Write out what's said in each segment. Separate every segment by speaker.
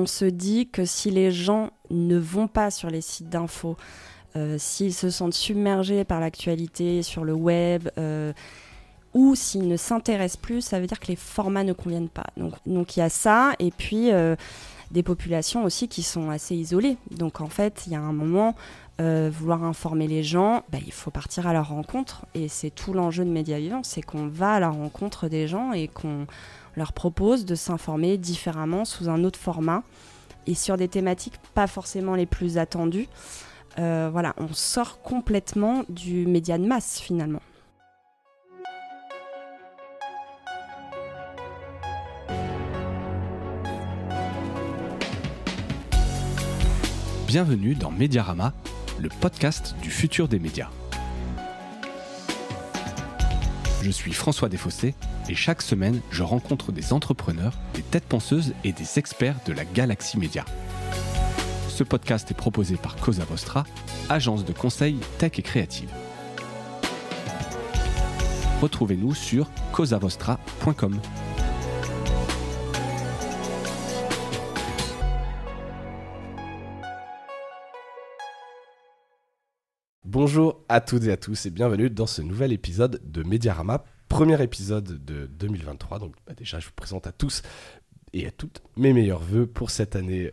Speaker 1: on se dit que si les gens ne vont pas sur les sites d'infos, s'ils se sentent submergés par l'actualité sur le web, ou s'ils ne s'intéressent plus, ça veut dire que les formats ne conviennent pas. Donc il y a ça, et puis des populations aussi qui sont assez isolées. Donc en fait, il y a un moment, vouloir informer les gens, il faut partir à leur rencontre, et c'est tout l'enjeu de Médias Vivants, c'est qu'on va à la rencontre des gens et qu'on leur propose de s'informer différemment sous un autre format, et sur des thématiques pas forcément les plus attendues. Voilà, on sort complètement du média de masse finalement.
Speaker 2: Bienvenue dans Médiarama, le podcast du futur des médias. Je suis François Desfossés et chaque semaine, je rencontre des entrepreneurs, des têtes penseuses et des experts de la galaxie média. Ce podcast est proposé par Cosa Vostra, agence de conseil tech et créative. Retrouvez-nous sur cosavostra.com.
Speaker 3: Bonjour à toutes et à tous et bienvenue dans ce nouvel épisode de Médiarama, premier épisode de 2023. Donc déjà, je vous présente à tous et à toutes mes meilleurs vœux pour cette année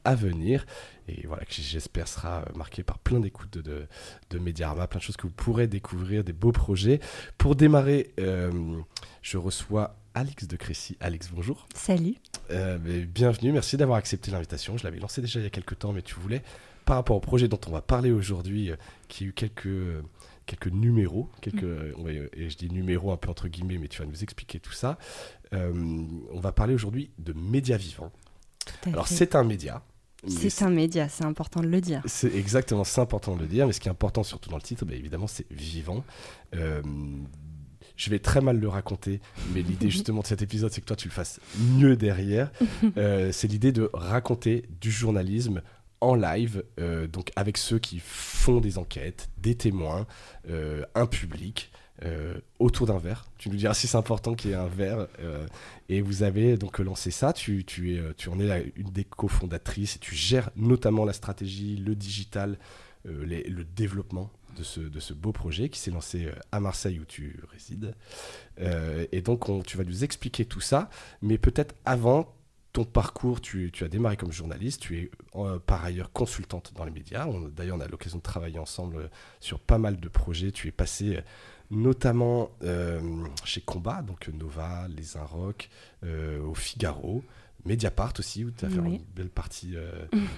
Speaker 3: à venir. Et voilà, que j'espère sera marqué par plein d'écoutes de Médiarama, plein de choses que vous pourrez découvrir, des beaux projets. Pour démarrer, je reçois Alix de Crécy. Alix, bonjour.
Speaker 1: Salut.
Speaker 3: Bienvenue, merci d'avoir accepté l'invitation. Je l'avais lancé déjà il y a quelques temps, mais tu voulais, par rapport au projet dont on va parler aujourd'hui, qui a eu quelques numéros, et je dis numéros un peu entre guillemets, mais tu vas nous expliquer tout ça. On va parler aujourd'hui de Médias Vivants. Alors c'est un média.
Speaker 1: C'est un média, c'est important de le dire.
Speaker 3: C'est exactement, c'est important de le dire, mais ce qui est important surtout dans le titre, évidemment, c'est vivant. Je vais très mal le raconter, mais l'idée justement de cet épisode, c'est que toi tu le fasses mieux derrière. C'est l'idée de raconter du journalisme en live, donc avec ceux qui font des enquêtes, des témoins, un public, autour d'un verre. Tu nous diras si c'est important qu'il y ait un verre. Et vous avez donc lancé ça. Tu en es une des cofondatrices et tu gères notamment la stratégie, le digital, le développement de ce beau projet qui s'est lancé à Marseille où tu résides. Et donc tu vas nous expliquer tout ça. Mais peut-être avant ton parcours, tu as démarré comme journaliste, tu es par ailleurs consultante dans les médias. D'ailleurs, on a l'occasion de travailler ensemble sur pas mal de projets. Tu es passé notamment chez Combat, donc Nova, Les Inrocks, au Figaro, Mediapart aussi, où tu as fait une belle partie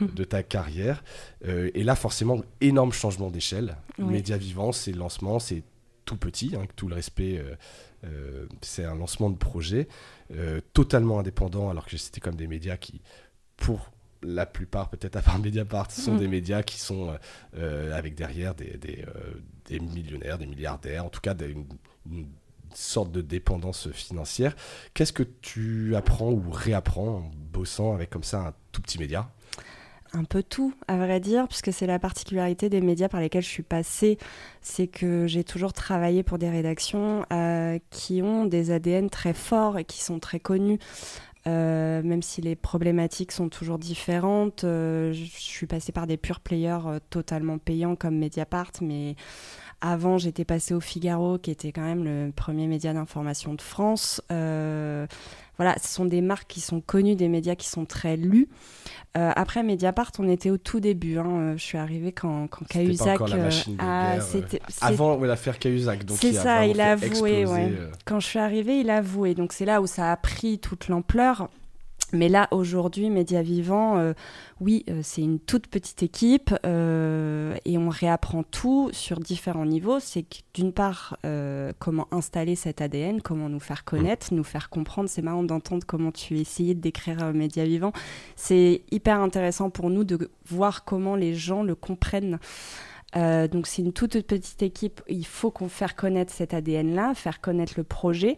Speaker 3: de ta carrière. Et là, forcément, énorme changement d'échelle. Médias Vivants, c'est le lancement, c'est tout petit, avec tout le respect. C'est un lancement de projet totalement indépendant, alors que c'était comme des médias qui, pour la plupart, peut-être à part Mediapart, sont des médias qui sont avec derrière des millionnaires, des milliardaires, en tout cas une sorte de dépendance financière. Qu'est-ce que tu apprends ou réapprends en bossant avec comme ça un tout petit média ?
Speaker 1: Un peu tout, à vrai dire, puisque c'est la particularité des médias par lesquels je suis passée, c'est que j'ai toujours travaillé pour des rédactions qui ont des ADN très forts et qui sont très connus. Même si les problématiques sont toujours différentes, je suis passée par des pure players totalement payants comme Mediapart, mais avant j'étais passée au Figaro, qui était quand même le premier média d'information de France. Voilà, ce sont des marques qui sont connues, des médias qui sont très lus. Après Mediapart, on était au tout début. Je suis arrivée quand Cahuzac...
Speaker 3: C'était pas encore la machine de guerre. Avant l'affaire Cahuzac. Donc
Speaker 1: c'est ça, il a avoué.
Speaker 3: Exploser,
Speaker 1: Quand je suis arrivée, il a avoué. Donc c'est là où ça a pris toute l'ampleur. Mais là, aujourd'hui, Médias Vivants, c'est une toute petite équipe et on réapprend tout sur différents niveaux. C'est que, d'une part, comment installer cet ADN, comment nous faire connaître, nous faire comprendre. C'est marrant d'entendre comment tu essayais de décrire Médias Vivants. C'est hyper intéressant pour nous de voir comment les gens le comprennent. Donc c'est une toute petite équipe. Il faut qu'on fasse connaître cet ADN-là, faire connaître le projet.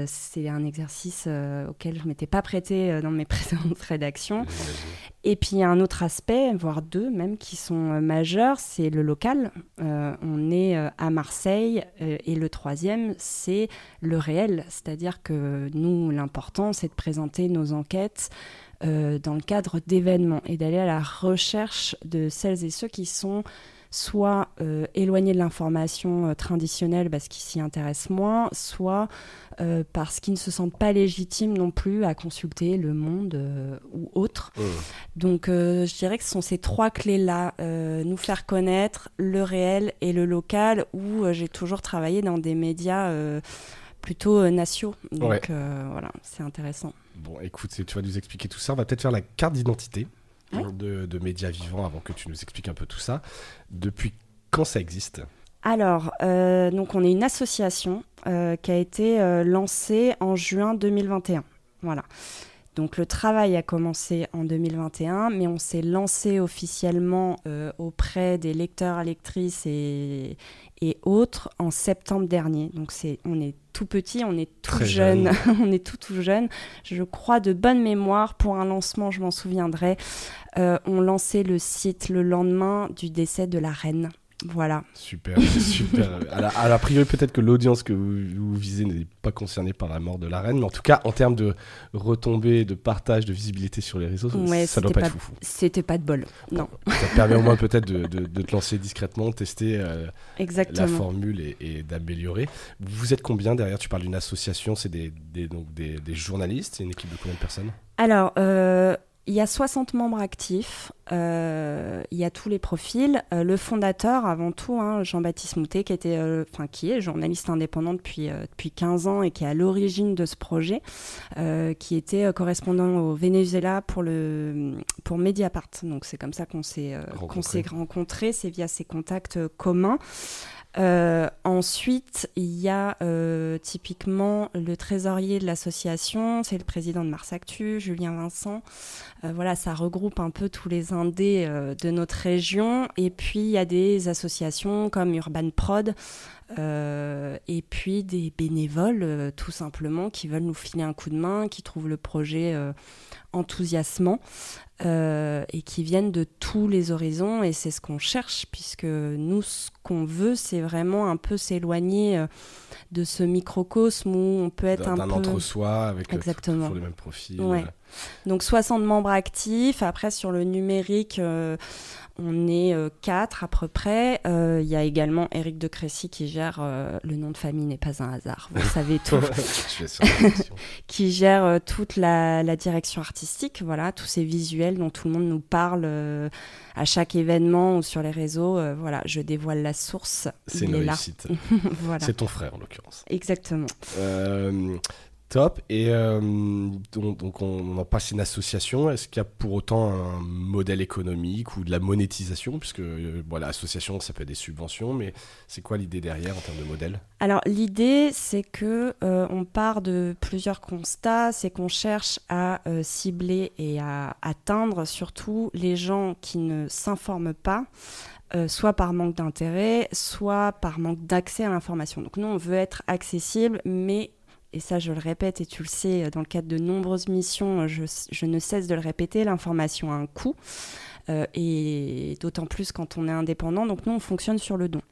Speaker 1: C'est un exercice auquel je ne m'étais pas prêtée dans mes précédentes rédactions. Et puis il y a un autre aspect, voire deux même, qui sont majeurs, c'est le local. On est à Marseille et le troisième, c'est le réel. C'est-à-dire que nous, l'important, c'est de présenter nos enquêtes dans le cadre d'événements et d'aller à la recherche de celles et ceux qui sont soit éloignés de l'information traditionnelle parce qu'ils s'y intéressent moins, soit parce qu'ils ne se sentent pas légitimes non plus à consulter Le Monde ou autre. Donc je dirais que ce sont ces 3 clés-là, nous faire connaître le réel et le local, où j'ai toujours travaillé dans des médias plutôt nationaux. Donc voilà, c'est intéressant.
Speaker 3: Bon, écoute, tu vas nous expliquer tout ça. On va peut-être faire la carte d'identité de Médias Vivants avant que tu nous expliques un peu tout ça. Depuis quand ça existe ?
Speaker 1: Alors, donc on est une association qui a été lancée en juin 2021. Voilà. Donc le travail a commencé en 2021, mais on s'est lancé officiellement auprès des lecteurs, lectrices et autres en septembre dernier. Donc on est tout petit, on est tout
Speaker 3: Très
Speaker 1: jeune. On est tout jeune. Je crois de bonne mémoire, pour un lancement, je m'en souviendrai, on lançait le site le lendemain du décès de la reine. Voilà.
Speaker 3: Super. À la priori, peut-être que l'audience que vous visez n'est pas concernée par la mort de la reine, mais en tout cas, en termes de retombées, de partage, de visibilité sur les réseaux, ça doit pas être foufou.
Speaker 1: C'était pas de bol, non.
Speaker 3: Ça te permet au moins peut-être de te lancer discrètement, tester la formule et d'améliorer. Vous êtes combien derrière ? Tu parles d'une association, c'est des journalistes, c'est une équipe de combien de personnes ? Alors,
Speaker 1: il y a 60 membres actifs, il y a tous les profils. Le fondateur, avant tout, Jean-Baptiste Moutet, qui est journaliste indépendant depuis 15 ans et qui est à l'origine de ce projet, qui était correspondant au Venezuela pour Mediapart. Donc c'est comme ça qu'on s'est rencontrés, c'est via ces contacts communs. Ensuite, il y a typiquement le trésorier de l'association, c'est le président de Mars Actu, Julien Vincent. Voilà, ça regroupe un peu tous les indés de notre région. Et puis, il y a des associations comme Urban Prod et puis des bénévoles, tout simplement, qui veulent nous filer un coup de main, qui trouvent le projet enthousiasmant. Et qui viennent de tous les horizons, et c'est ce qu'on cherche, puisque nous, ce qu'on veut, c'est vraiment un peu s'éloigner de ce microcosme où on peut être un peu...
Speaker 3: D'un entre-soi, avec
Speaker 1: toujours
Speaker 3: les mêmes profils.
Speaker 1: Ouais. Donc 60 membres actifs. Après, sur le numérique, on est 4 à peu près. Il y a également Éric de Crécy qui gère, le nom de famille n'est pas un hasard, vous savez tout, qui gère toute la direction artistique, voilà, tous ces visuels dont tout le monde nous parle à chaque événement ou sur les réseaux. Voilà, je dévoile la source.
Speaker 3: C'est une réussite.
Speaker 1: Voilà.
Speaker 3: C'est ton frère en l'occurrence.
Speaker 1: Exactement.
Speaker 3: Top. Et donc on en passe une association. Est-ce qu'il y a pour autant un modèle économique ou de la monétisation ? Puisque l'association, ça peut être des subventions, mais c'est quoi l'idée derrière en termes de modèle ?
Speaker 1: Alors l'idée, c'est que on part de plusieurs constats. C'est qu'on cherche à cibler et à atteindre surtout les gens qui ne s'informent pas, soit par manque d'intérêt, soit par manque d'accès à l'information. Donc nous, on veut être accessible, mais... Et ça, je le répète, et tu le sais, dans le cadre de nombreuses missions, je ne cesse de le répéter, l'information a un coût, et d'autant plus quand on est indépendant. Donc nous, on fonctionne sur le don.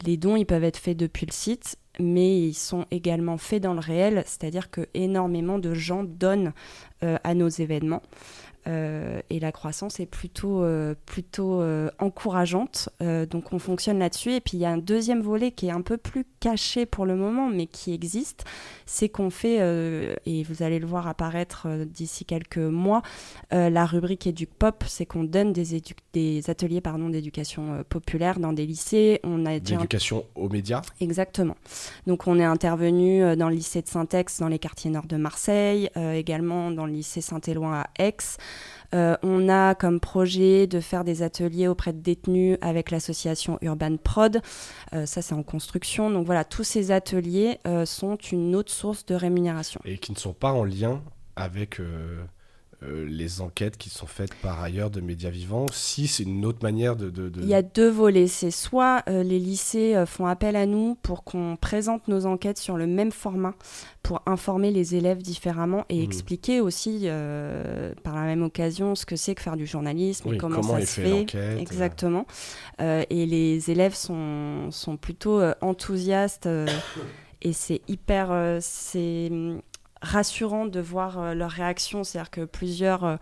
Speaker 1: Les dons, ils peuvent être faits depuis le site, mais ils sont également faits dans le réel, c'est-à-dire que énormément de gens donnent à nos événements. Et la croissance est plutôt encourageante, donc on fonctionne là-dessus. Et puis il y a un deuxième volet qui est un peu plus caché pour le moment, mais qui existe, c'est qu'on fait, et vous allez le voir apparaître d'ici quelques mois, la rubrique Éduc-Pop, c'est qu'on donne des ateliers d'éducation populaire dans des lycées.
Speaker 3: D'éducation aux médias ?
Speaker 1: Exactement. Donc on est intervenu dans le lycée de Saint-Ex, dans les quartiers nord de Marseille, également dans le lycée Saint-Éloi à Aix. On a comme projet de faire des ateliers auprès de détenus avec l'association Urban Prod. Ça, c'est en construction. Donc voilà, tous ces ateliers sont une autre source de rémunération.
Speaker 3: Et qui ne sont pas en lien avec les enquêtes qui sont faites par ailleurs de Médias Vivants. Si, c'est une autre manière de...
Speaker 1: Il y a deux volets. C'est soit les lycées font appel à nous pour qu'on présente nos enquêtes sur le même format, pour informer les élèves différemment et expliquer aussi par la même occasion ce que c'est que faire du journalisme et comment ça se fait. Exactement. Et les élèves sont plutôt enthousiastes et c'est hyper... rassurant de voir leur réaction. C'est-à-dire que plusieurs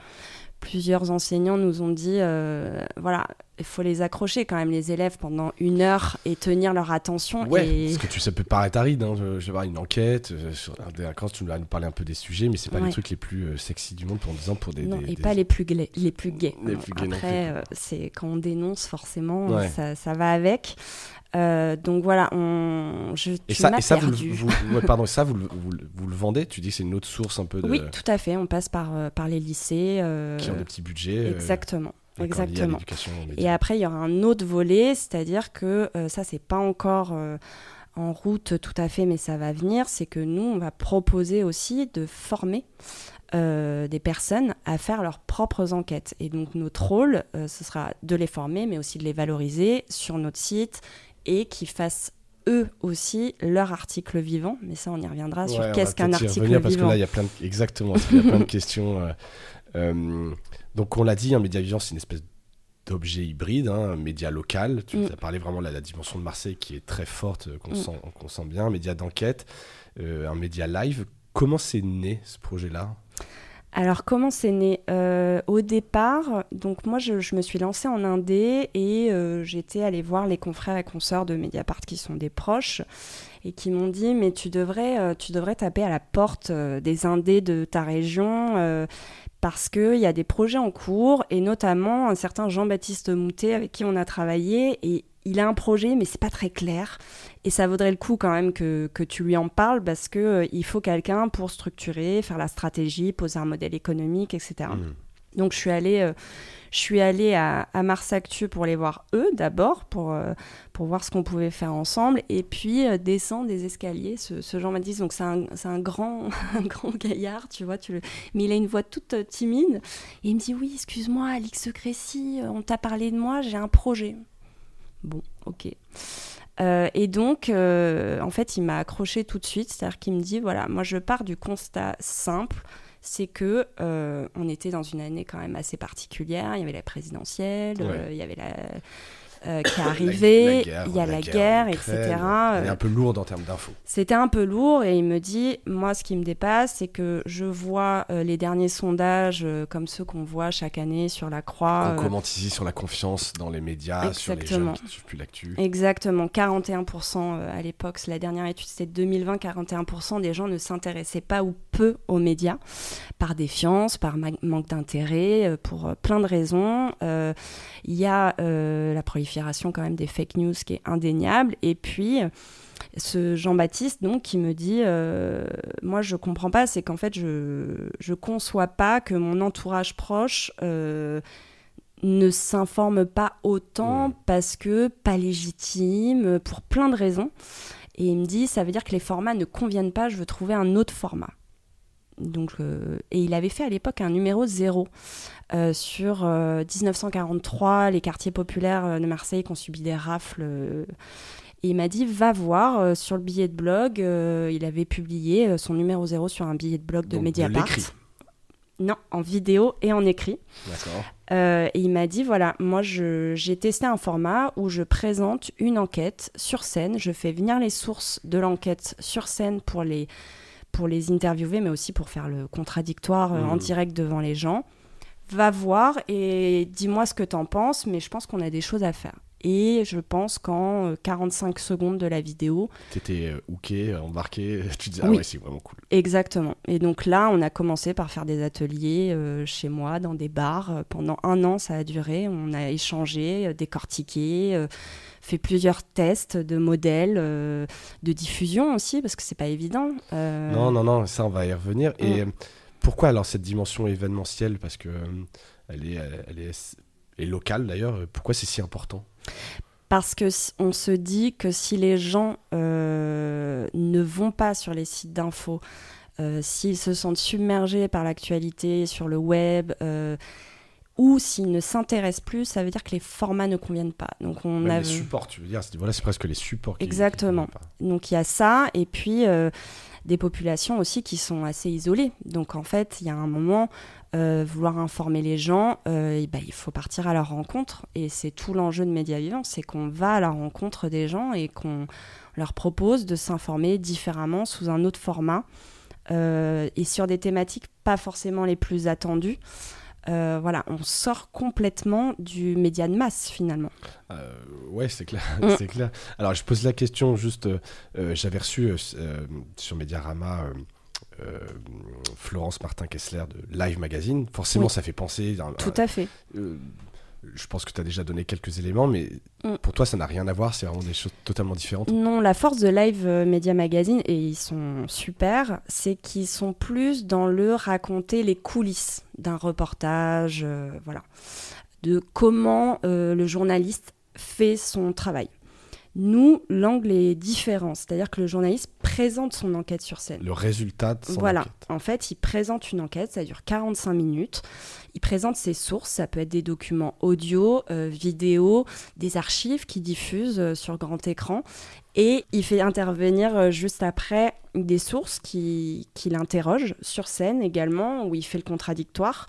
Speaker 1: enseignants nous ont dit, voilà, il faut les accrocher quand même, les élèves, pendant 1 heure et tenir leur attention.
Speaker 3: Ouais, parce que ça peut paraître aride. Hein. Je vais voir une enquête sur la délinquance, tu vas nous parler un peu des sujets, mais c'est pas les trucs les plus sexy du monde, pour des...
Speaker 1: Non, pas les plus gays.
Speaker 3: Les plus gays
Speaker 1: Après, c'est quand on dénonce, forcément, ça va avec. Donc voilà,
Speaker 3: ça, vous le vendez? Tu dis que c'est une autre source un peu de...
Speaker 1: Oui, tout à fait. On passe par les lycées.
Speaker 3: Qui ont des petits budgets.
Speaker 1: Exactement.
Speaker 3: Et
Speaker 1: après, il y aura un autre volet, c'est-à-dire que ça, c'est pas encore en route tout à fait, mais ça va venir. C'est que nous, on va proposer aussi de former des personnes à faire leurs propres enquêtes. Et donc, notre rôle, ce sera de les former, mais aussi de les valoriser sur notre site et qu'ils fassent eux aussi leur article vivant. Mais ça, on y reviendra sur qu'est-ce qu'un article vivant.
Speaker 3: Parce que là, il y a plein de questions. Donc, on l'a dit, un média vivant, c'est une espèce d'objet hybride, un média local. Tu as parlé vraiment de la dimension de Marseille qui est très forte, qu'on sent bien. Un média d'enquête, un média live. Comment c'est né, ce projet-là ?
Speaker 1: Alors, comment c'est né ? Au départ, donc moi, je me suis lancée en indé et j'étais allée voir les confrères et consoeurs de Mediapart qui sont des proches et qui m'ont dit « Mais tu devrais taper à la porte des indés de ta région parce qu'il y a des projets en cours et notamment un certain Jean-Baptiste Moutet avec qui on a travaillé et il a un projet, mais c'est pas très clair. Et ça vaudrait le coup quand même que tu lui en parles parce qu'il faut quelqu'un pour structurer, faire la stratégie, poser un modèle économique, etc. Donc, je suis allée à Mars Actu pour les voir eux d'abord, pour voir ce qu'on pouvait faire ensemble. Et puis, descendre des escaliers, ce Jean-Baptiste. Donc, c'est un grand gaillard, tu vois. Mais il a une voix toute timide. Et il me dit, oui, excuse-moi, Alix Crécy, on t'a parlé de moi, j'ai un projet. Bon, ok. Et donc, en fait, il m'a accroché tout de suite. C'est-à-dire qu'il me dit, voilà, moi, je pars du constat simple, c'est que on était dans une année quand même assez particulière. Il y avait la présidentielle, il y avait qui est arrivée, il y a la guerre, etc.
Speaker 3: Elle est un peu lourde en termes d'infos.
Speaker 1: C'était un peu lourd et il me dit, moi ce qui me dépasse, c'est que je vois les derniers sondages comme ceux qu'on voit chaque année sur la Croix.
Speaker 3: On commente ici sur la confiance dans les médias, sur les jeunes qui ne suivent plus l'actu.
Speaker 1: Exactement, 41% à l'époque, la dernière étude c'était 2020, 41% des gens ne s'intéressaient pas ou peu aux médias, par défiance, par manque d'intérêt, pour plein de raisons. Il y a la prolifération quand même des fake news qui est indéniable. Et puis, ce Jean-Baptiste, donc, qui me dit moi, je comprends pas, c'est qu'en fait, je conçois pas que mon entourage proche ne s'informe pas autant parce que pas légitime, pour plein de raisons. Et il me dit, ça veut dire que les formats ne conviennent pas, je veux trouver un autre format. Donc, et il avait fait à l'époque un numéro 0 sur 1943, les quartiers populaires de Marseille qui ont subi des rafles. Et il m'a dit, va voir sur le billet de blog. Il avait publié son numéro 0 sur un billet de blog de Mediapart.
Speaker 3: De l'écrit.
Speaker 1: Non, en vidéo et en écrit.
Speaker 3: D'accord.
Speaker 1: Et il m'a dit, voilà, moi j'ai testé un format où je présente une enquête sur scène. Je fais venir les sources de l'enquête sur scène pour les interviewer, mais aussi pour faire le contradictoire en direct devant les gens. Va voir et dis-moi ce que t'en penses, mais je pense qu'on a des choses à faire. Et je pense qu'en 45 secondes de la vidéo...
Speaker 3: T'étais hooké, embarqué, tu disais,
Speaker 1: oui,
Speaker 3: ah ouais, c'est vraiment cool.
Speaker 1: Exactement. Et donc là, on a commencé par faire des ateliers chez moi, dans des bars. Pendant 1 an, ça a duré. On a échangé, décortiqué, fait plusieurs tests de modèles, de diffusion aussi, parce que c'est pas évident.
Speaker 3: Non, ça, on va y revenir. Et pourquoi alors cette dimension événementielle ? Parce que elle est locale d'ailleurs. Pourquoi c'est si important ?
Speaker 1: Parce qu'on se dit que si les gens ne vont pas sur les sites d'infos, s'ils se sentent submergés par l'actualité sur le web, ou s'ils ne s'intéressent plus, ça veut dire que les formats ne conviennent pas. Donc
Speaker 3: les supports, tu veux dire, c'est presque les supports qui...
Speaker 1: Exactement. Donc il y a ça, et puis des populations aussi qui sont assez isolées. Donc en fait, il y a un moment... vouloir informer les gens, il faut partir à leur rencontre, et c'est tout l'enjeu de Média Vivant, c'est qu'on va à la rencontre des gens et qu'on leur propose de s'informer différemment sous un autre format et sur des thématiques pas forcément les plus attendues. Voilà, on sort complètement du média de masse finalement.
Speaker 3: Ouais, c'est clair, c'est clair. Alors, je pose la question juste, j'avais reçu sur Mediarama Florence Martin-Kessler de Live Magazine. Forcément, ça fait penser...
Speaker 1: Tout à fait.
Speaker 3: Je pense que tu as déjà donné quelques éléments, mais pour toi, ça n'a rien à voir, c'est vraiment des choses totalement différentes.
Speaker 1: Non, la force de Live Media Magazine, et ils sont super, c'est qu'ils sont plus dans le raconter les coulisses d'un reportage, voilà, de comment le journaliste fait son travail. Nous, l'angle est différent, c'est-à-dire que le journaliste présente son enquête sur scène.
Speaker 3: Le résultat de son
Speaker 1: voilà.
Speaker 3: enquête.
Speaker 1: En fait, il présente une enquête, ça dure 45 minutes. Il présente ses sources, ça peut être des documents audio, vidéo, des archives qu'il diffuse sur grand écran. Et il fait intervenir juste après des sources qu'il interroge sur scène également, où il fait le contradictoire.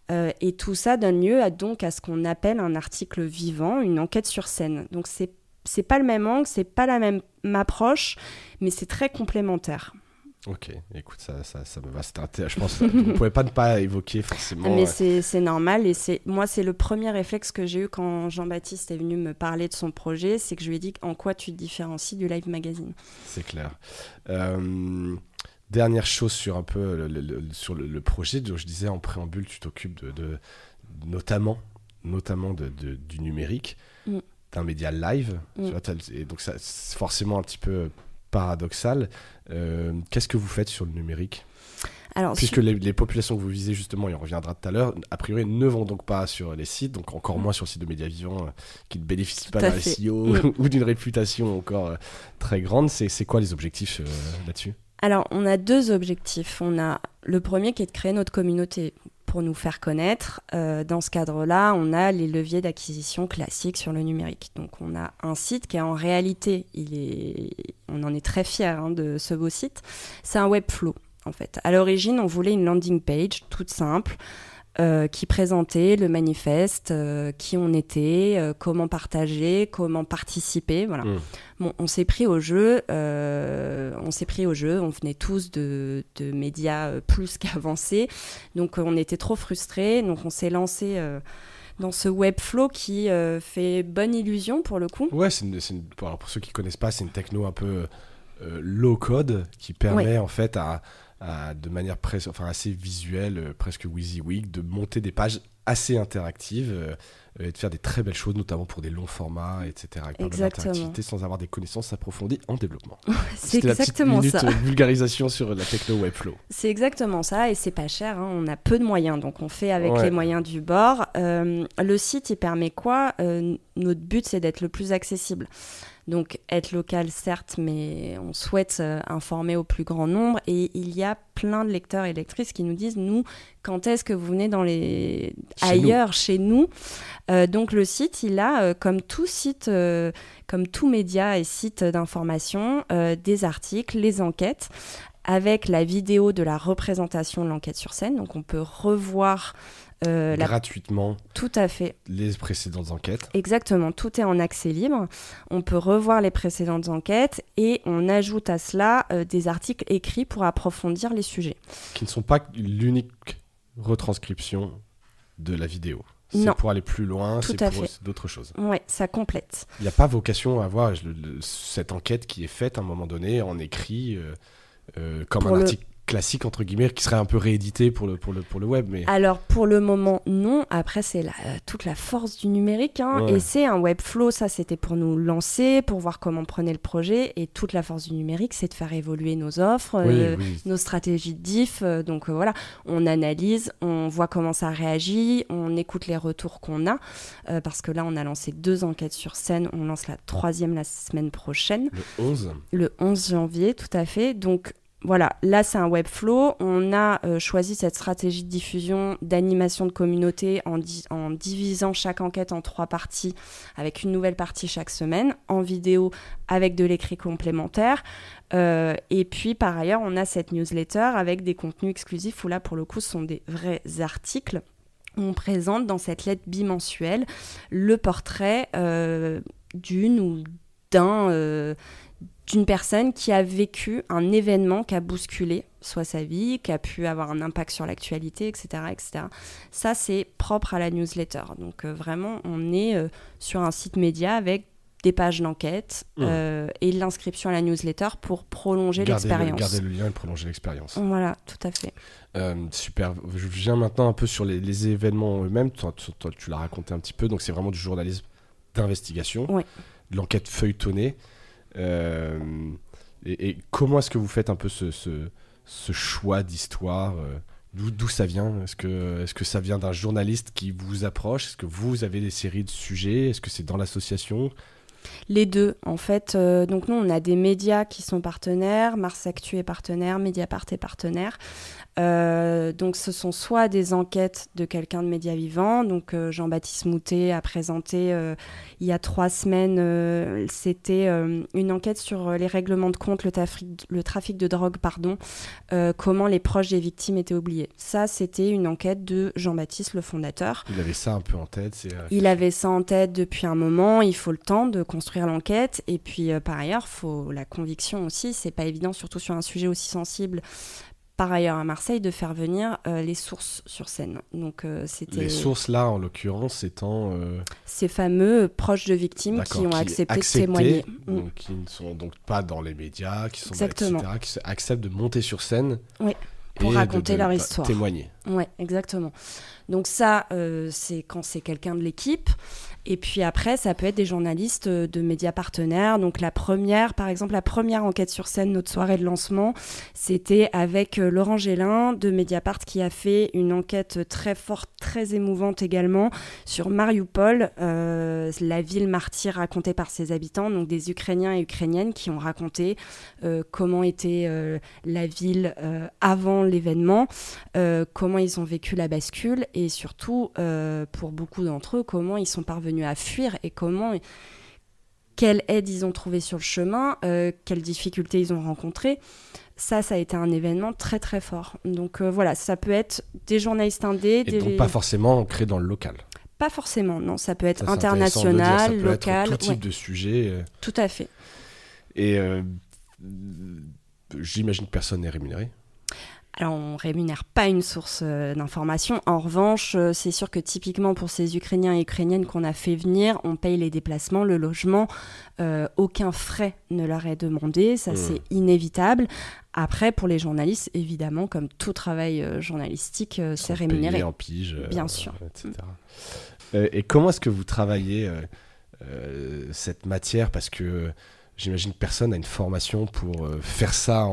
Speaker 1: Et tout ça donne lieu à ce qu'on appelle un article vivant, une enquête sur scène. Donc c'est pas le même angle, c'est pas la même approche, mais c'est très complémentaire.
Speaker 3: Ok, écoute, ça me va. Je pense qu'on ne pouvait ne pas évoquer forcément.
Speaker 1: Mais c'est normal, et moi, c'est le premier réflexe que j'ai eu quand Jean-Baptiste est venu me parler de son projet, c'est que je lui ai dit en quoi tu te différencies du Live Magazine. C'est
Speaker 3: clair. Dernière chose sur un peu sur le projet, donc je disais en préambule, tu t'occupes notamment du numérique, d'un média live, tu vois, et donc ça, c'est forcément un petit peu paradoxal. Qu'est-ce que vous faites sur le numérique ? Puisque les populations que vous visez, justement, et on reviendra tout à l'heure, a priori ne vont donc pas sur les sites, donc encore moins sur le site de Média Vivant, qui ne bénéficie pas d'un SEO ou d'une réputation encore très grande. C'est quoi les objectifs là-dessus ?
Speaker 1: Alors, on a 2 objectifs. On a le premier qui est de créer notre communauté pour nous faire connaître. Dans ce cadre-là, on a les leviers d'acquisition classiques sur le numérique. Donc, on a un site qui est en réalité, on en est très fiers de ce beau site. C'est un Webflow, en fait. À l'origine, on voulait une landing page toute simple qui présentait le manifeste, qui on était, comment partager, comment participer, voilà. Bon, on s'est pris au jeu, on venait tous de médias plus qu'avancés, donc on était trop frustrés, donc on s'est lancé dans ce Webflow qui fait bonne illusion pour le coup.
Speaker 3: Ouais, alors pour ceux qui ne connaissent pas, c'est une techno un peu low code qui permet en fait de manière assez visuelle, presque WYSIWYG, de monter des pages assez interactives et de faire des très belles choses, notamment pour des longs formats, etc. Avec pas mal d'interactivité sans avoir des connaissances approfondies en développement.
Speaker 1: C'est exactement ça.
Speaker 3: C'était la petite minute vulgarisation sur la techno Webflow.
Speaker 1: C'est exactement ça, et c'est pas cher, on a peu de moyens, donc on fait avec les moyens du bord. Le site, il permet quoi ? Notre but, c'est d'être le plus accessible. Donc, être local, certes, mais on souhaite informer au plus grand nombre. Et il y a plein de lecteurs et lectrices qui nous disent, nous, quand est-ce que vous venez chez nous ? Donc, le site, il a, comme tout site, comme tout média et site d'information, des articles, les enquêtes, avec la vidéo de la représentation de l'enquête sur scène. Donc, on peut revoir...
Speaker 3: gratuitement.
Speaker 1: Tout à fait.
Speaker 3: Les précédentes enquêtes.
Speaker 1: Exactement, tout est en accès libre. On peut revoir les précédentes enquêtes et on ajoute à cela des articles écrits pour approfondir les sujets.
Speaker 3: Qui ne sont pas l'unique retranscription de la vidéo. C'est pour aller plus loin, c'est d'autres choses.
Speaker 1: Oui, ça complète.
Speaker 3: Il n'y a pas vocation à avoir cette enquête qui est faite à un moment donné en écrit comme un article classique entre guillemets qui serait un peu réédité pour le web, mais
Speaker 1: alors pour le moment non. Après c'est toute la force du numérique et c'est un Webflow, ça c'était pour nous lancer, pour voir comment prenait le projet, et toute la force du numérique c'est de faire évoluer nos offres, nos stratégies de diff, donc voilà, on analyse, on voit comment ça réagit, on écoute les retours qu'on a, parce que là on a lancé 2 enquêtes sur scène, on lance la 3e la semaine prochaine, le 11 janvier, tout à fait. Donc voilà, là c'est un Webflow. On a choisi cette stratégie de diffusion, d'animation de communauté en divisant chaque enquête en 3 parties, avec une nouvelle partie chaque semaine, en vidéo avec de l'écrit complémentaire. Et puis par ailleurs, on a cette newsletter avec des contenus exclusifs où là pour le coup ce sont des vrais articles. On présente dans cette lettre bimensuelle le portrait d'une ou d'un d'une personne qui a vécu un événement qui a bousculé soit sa vie, qui a pu avoir un impact sur l'actualité, etc., etc. Ça, c'est propre à la newsletter. Donc vraiment, on est sur un site média avec des pages d'enquête et l'inscription à la newsletter pour prolonger l'expérience.
Speaker 3: Garder le lien et prolonger l'expérience.
Speaker 1: Voilà, tout à fait.
Speaker 3: Super. Je viens maintenant un peu sur les événements eux-mêmes. Toi, tu l'as raconté un petit peu. Donc, c'est vraiment du journalisme d'investigation, de l'enquête feuilletonnée. Et comment est-ce que vous faites un peu ce choix d'histoire d'où ça vient? Est-ce que ça vient d'un journaliste qui vous approche? Est-ce que vous avez des séries de sujets? Est-ce que c'est dans l'association?
Speaker 1: Les deux, en fait. Donc nous, on a des médias qui sont partenaires. Mars Actu est partenaire, Mediapart est partenaire. Donc ce sont soit des enquêtes de quelqu'un de Média Vivant. Donc Jean-Baptiste Moutet a présenté il y a 3 semaines, c'était une enquête sur les règlements de compte, le trafic de drogue, comment les proches des victimes étaient oubliés. Ça, c'était une enquête de Jean-Baptiste, le fondateur.
Speaker 3: Il avait ça un peu en tête.
Speaker 1: Il avait ça en tête depuis un moment. Il faut le temps de construire l'enquête. Et puis, par ailleurs, il faut la conviction aussi. C'est pas évident, surtout sur un sujet aussi sensible. Par ailleurs, à Marseille, de faire venir les sources sur scène. Donc, c'était... Les
Speaker 3: sources, là, en l'occurrence, étant...
Speaker 1: Ces fameux proches de victimes qui ont accepté de témoigner.
Speaker 3: Donc, qui ne sont donc pas dans les médias, qui sont
Speaker 1: exactement.
Speaker 3: Etc., qui acceptent de monter sur scène.
Speaker 1: Oui, pour raconter leur histoire.
Speaker 3: Témoigner.
Speaker 1: Oui, exactement. Donc ça, c'est quand c'est quelqu'un de l'équipe. Et puis après, ça peut être des journalistes de médias partenaires. Donc la première enquête sur scène, notre soirée de lancement, c'était avec Laurent Gélin de Mediapart qui a fait une enquête très forte, très émouvante également sur Mariupol, la ville martyre racontée par ses habitants, donc des Ukrainiens et Ukrainiennes qui ont raconté comment était la ville avant l'événement, comment ils ont vécu la bascule et surtout, pour beaucoup d'entre eux, comment ils sont parvenus à fuir et quelle aide ils ont trouvé sur le chemin, quelles difficultés ils ont rencontrées. Ça a été un événement très très fort. Donc voilà, ça peut être des journalistes indés.
Speaker 3: Donc pas forcément ancré dans le local.
Speaker 1: Pas forcément, non. Ça peut être international, local.
Speaker 3: Tout type de sujet.
Speaker 1: Tout à fait.
Speaker 3: Et j'imagine que personne n'est rémunéré.
Speaker 1: Alors, on ne rémunère pas une source d'information. En revanche, c'est sûr que typiquement pour ces Ukrainiens et Ukrainiennes qu'on a fait venir, on paye les déplacements, le logement. Aucun frais ne leur est demandé. Ça, c'est inévitable. Après, pour les journalistes, évidemment, comme tout travail journalistique, c'est rémunéré.
Speaker 3: Payés en pige,
Speaker 1: bien sûr.
Speaker 3: Etc. Et comment est-ce que vous travaillez cette matière? Parce que j'imagine que personne n'a une formation pour faire ça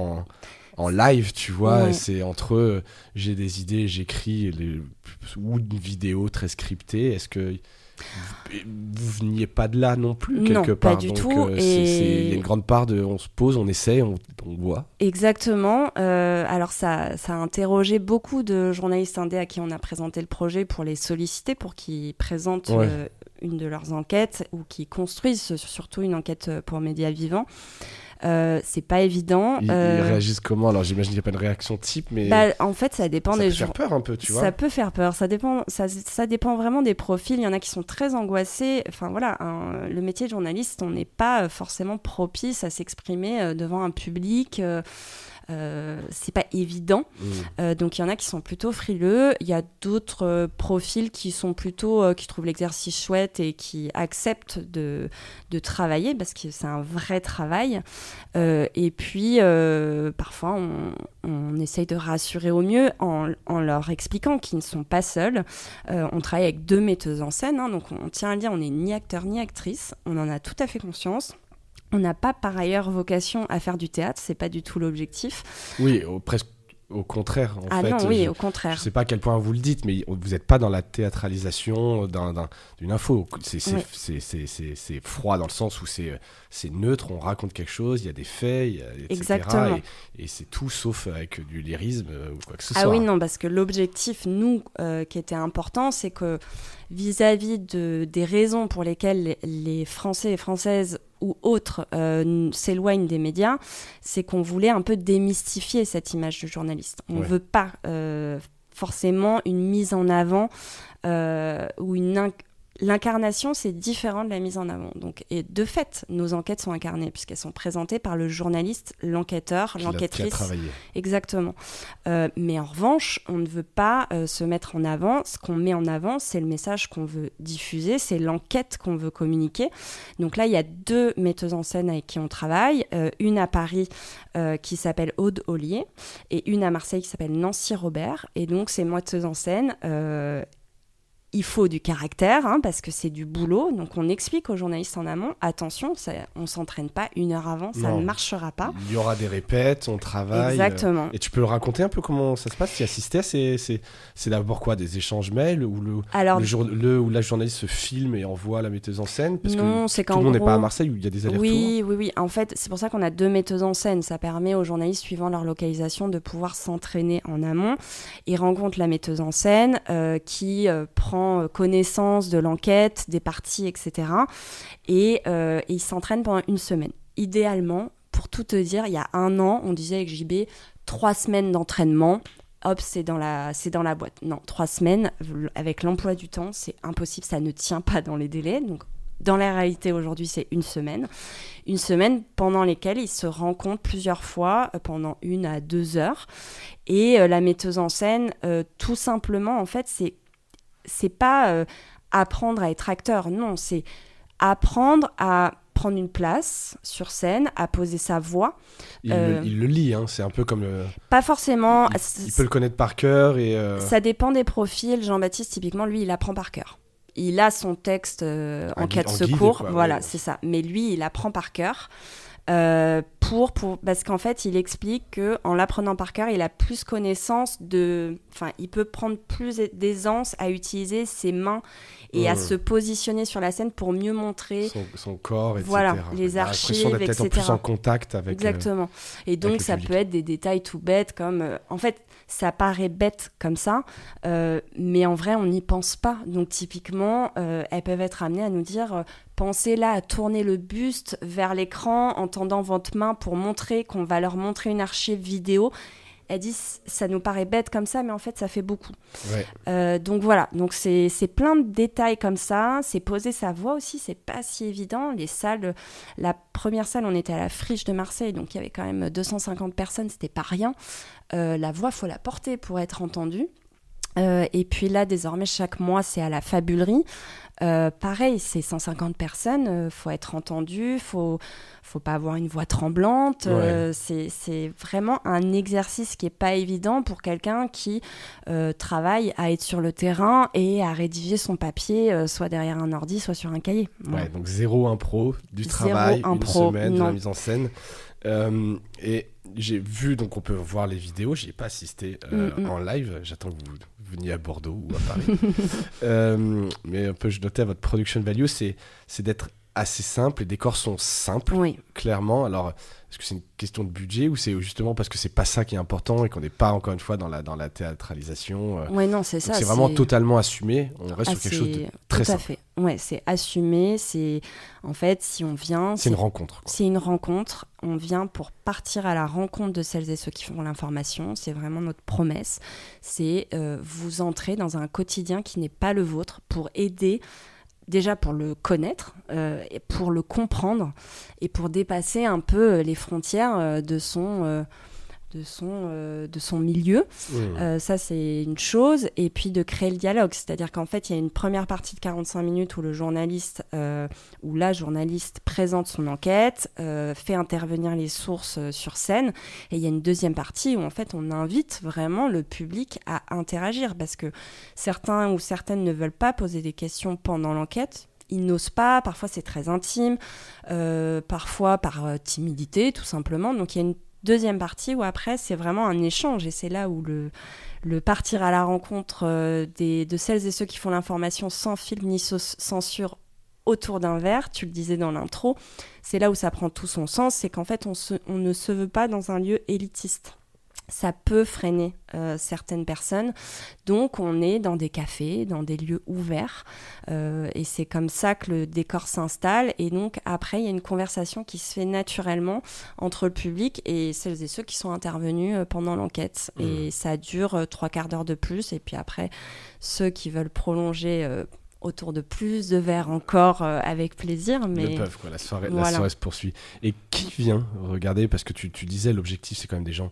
Speaker 3: en live, tu vois. Ouais. C'est entre j'ai des idées, j'écris, ou une vidéo très scriptée. Est-ce que vous veniez pas de là non plus, quelque part?
Speaker 1: Non, pas du tout.
Speaker 3: Il y a une grande part de on se pose, on essaie, on voit.
Speaker 1: Exactement. Alors ça a interrogé beaucoup de journalistes indés à qui on a présenté le projet pour les solliciter, pour qu'ils présentent une de leurs enquêtes ou qu'ils construisent surtout une enquête pour Média Vivant. C'est pas évident.
Speaker 3: Ils réagissent comment? Alors j'imagine qu'il n'y a pas de réaction type, mais
Speaker 1: en fait ça dépend des gens.
Speaker 3: Ça peut faire peur un peu, tu vois.
Speaker 1: Ça peut faire peur. Ça dépend vraiment des profils. Il y en a qui sont très angoissés. Enfin voilà, le métier de journaliste, on n'est pas forcément propice à s'exprimer devant un public. C'est pas évident. Donc il y en a qui sont plutôt frileux. Il y a d'autres profils qui sont plutôt qui trouvent l'exercice chouette et qui acceptent de travailler parce que c'est un vrai travail. Et puis parfois on essaye de rassurer au mieux en leur expliquant qu'ils ne sont pas seuls. On travaille avec 2 metteuses en scène, donc on tient à le dire, on n'est ni acteur ni actrice. On en a tout à fait conscience. On n'a pas par ailleurs vocation à faire du théâtre, c'est pas du tout l'objectif.
Speaker 3: Oui, presque au contraire. En fait,
Speaker 1: non, oui, au contraire.
Speaker 3: Je sais pas à quel point vous le dites, mais vous n'êtes pas dans la théâtralisation d'une info. C'est froid dans le sens où c'est neutre, on raconte quelque chose, il y a des faits, etc.
Speaker 1: Exactement.
Speaker 3: Et c'est tout sauf avec du lyrisme ou quoi que ce soit.
Speaker 1: Ah oui, non, parce que l'objectif, nous, qui était important, c'est que vis-à-vis des raisons pour lesquelles les Français et Françaises ou autres s'éloignent des médias, c'est qu'on voulait un peu démystifier cette image du journaliste. On ne veut pas forcément une mise en avant ou l'incarnation, c'est différent de la mise en avant. Donc, et de fait, nos enquêtes sont incarnées puisqu'elles sont présentées par le journaliste, l'enquêteur, l'enquêtrice.
Speaker 3: Qui a travaillé.
Speaker 1: Exactement. Mais en revanche, on ne veut pas se mettre en avant. Ce qu'on met en avant, c'est le message qu'on veut diffuser, c'est l'enquête qu'on veut communiquer. Donc là, il y a 2 metteuses en scène avec qui on travaille. Une à Paris qui s'appelle Aude Ollier et une à Marseille qui s'appelle Nancy Robert. Et donc, ces metteuses en scène... il faut du caractère, parce que c'est du boulot. Donc, on explique aux journalistes en amont, attention, on ne s'entraîne pas 1 heure avant, ça ne marchera pas.
Speaker 3: Il y aura des répètes, on travaille.
Speaker 1: Exactement.
Speaker 3: Et tu peux le raconter un peu comment ça se passe? Tu y assistais à c'est d'abord quoi? Des échanges mails où où la journaliste se filme et envoie la metteuse en scène? Parce
Speaker 1: non,
Speaker 3: que
Speaker 1: c'est
Speaker 3: tout le monde n'est pas à Marseille où il y a des allers-retours.
Speaker 1: Oui. En fait, c'est pour ça qu'on a 2 metteuses en scène. Ça permet aux journalistes, suivant leur localisation, de pouvoir s'entraîner en amont. Ils rencontrent la metteuse en scène qui prend connaissance de l'enquête, des parties, etc. Et ils s'entraînent pendant 1 semaine. Idéalement, pour tout te dire, il y a 1 an, on disait avec JB, 3 semaines d'entraînement, hop, c'est dans la boîte. Non, 3 semaines, avec l'emploi du temps, c'est impossible, ça ne tient pas dans les délais. Donc, dans la réalité, aujourd'hui, c'est 1 semaine. 1 semaine pendant lesquelles ils se rencontrent plusieurs fois, pendant 1 à 2 heures. Et la metteuse en scène, tout simplement, en fait, c'est pas apprendre à être acteur, non, c'est apprendre à prendre une place sur scène, à poser sa voix.
Speaker 3: Il le lit, c'est un peu comme...
Speaker 1: Pas forcément.
Speaker 3: Il peut le connaître par cœur et...
Speaker 1: Ça dépend des profils. Jean-Baptiste, typiquement, lui, il apprend par cœur. Il a son texte en cas de secours, guide, voilà, c'est ça. Mais lui, il apprend par cœur. Parce qu'en fait, il explique qu'en l'apprenant par cœur, il a plus connaissance il peut prendre plus d'aisance à utiliser ses mains et à se positionner sur la scène pour mieux montrer
Speaker 3: son corps, etc.
Speaker 1: Voilà, les archives,
Speaker 3: d'être
Speaker 1: etc.
Speaker 3: en plus en contact avec.
Speaker 1: Exactement. Et donc, ça peut être des détails tout bêtes comme... en fait, ça paraît bête comme ça, mais en vrai, on n'y pense pas. Donc, typiquement, elles peuvent être amenées à nous dire... Pensez là à tourner le buste vers l'écran en tendant votre main pour montrer qu'on va leur montrer une archive vidéo. Elle dit, ça nous paraît bête comme ça, mais en fait, ça fait beaucoup. Ouais. Donc voilà, donc c'est plein de détails comme ça. C'est poser sa voix aussi, c'est pas si évident. Les salles, la première salle, on était à la Friche de Marseille, donc il y avait quand même 250 personnes, c'était pas rien. La voix, faut la porter pour être entendue. Et puis là, désormais, chaque mois, c'est à la Fabulerie. Pareil, c'est 150 personnes, faut être entendu, faut pas avoir une voix tremblante. Ouais. C'est vraiment un exercice qui est pas évident pour quelqu'un qui travaille à être sur le terrain et à rédiger son papier, soit derrière un ordi, soit sur un cahier.
Speaker 3: Ouais, donc 0 impro, du travail, une semaine, de la mise en scène. Et j'ai vu, donc on peut voir les vidéos, j'y ai pas assisté en live, j'attends que vous veniez à Bordeaux ou à Paris. Mais un peu, je notais à votre production value, c'est d'être assez simple, les décors sont simples, oui. Clairement. Alors, est-ce que c'est une question de budget ou c'est justement parce que c'est pas ça qui est important et qu'on n'est pas encore une fois dans la théâtralisation
Speaker 1: Ouais, non, c'est ça.
Speaker 3: C'est vraiment totalement assumé, on reste sur quelque chose de très simple.
Speaker 1: Tout à fait. Ouais, c'est assumé, en fait, si on vient...
Speaker 3: C'est une rencontre. Quoi.
Speaker 1: C'est une rencontre, on vient pour partir à la rencontre de celles et ceux qui font l'information, c'est vraiment notre promesse, c'est vous entrer dans un quotidien qui n'est pas le vôtre pour aider... Déjà pour le connaître, et pour le comprendre et pour dépasser un peu les frontières de son milieu. Ça, c'est une chose. Et puis de créer le dialogue. C'est-à-dire qu'en fait, il y a une première partie de 45 minutes où le journaliste ou la journaliste présente son enquête, fait intervenir les sources sur scène. Et il y a une deuxième partie où en fait, on invite vraiment le public à interagir parce que certains ou certaines ne veulent pas poser des questions pendant l'enquête. Ils n'osent pas, parfois c'est très intime, parfois par timidité tout simplement. Donc il y a une deuxième partie où après c'est vraiment un échange et c'est là où le partir à la rencontre de celles et ceux qui font l'information sans filtre ni censure autour d'un verre, tu le disais dans l'intro, c'est là où ça prend tout son sens, c'est qu'en fait on ne se veut pas dans un lieu élitiste. Ça peut freiner certaines personnes. Donc, on est dans des cafés, dans des lieux ouverts. Et c'est comme ça que le décor s'installe. Et donc, après, il y a une conversation qui se fait naturellement entre le public et celles et ceux qui sont intervenus pendant l'enquête. Et ça dure 3/4 d'heure de plus. Et puis après, ceux qui veulent prolonger... autour de plus de verres encore avec plaisir. Mais
Speaker 3: le pub, quoi, la soirée se poursuit. Et qui vient regarder, parce que tu disais l'objectif c'est quand même des gens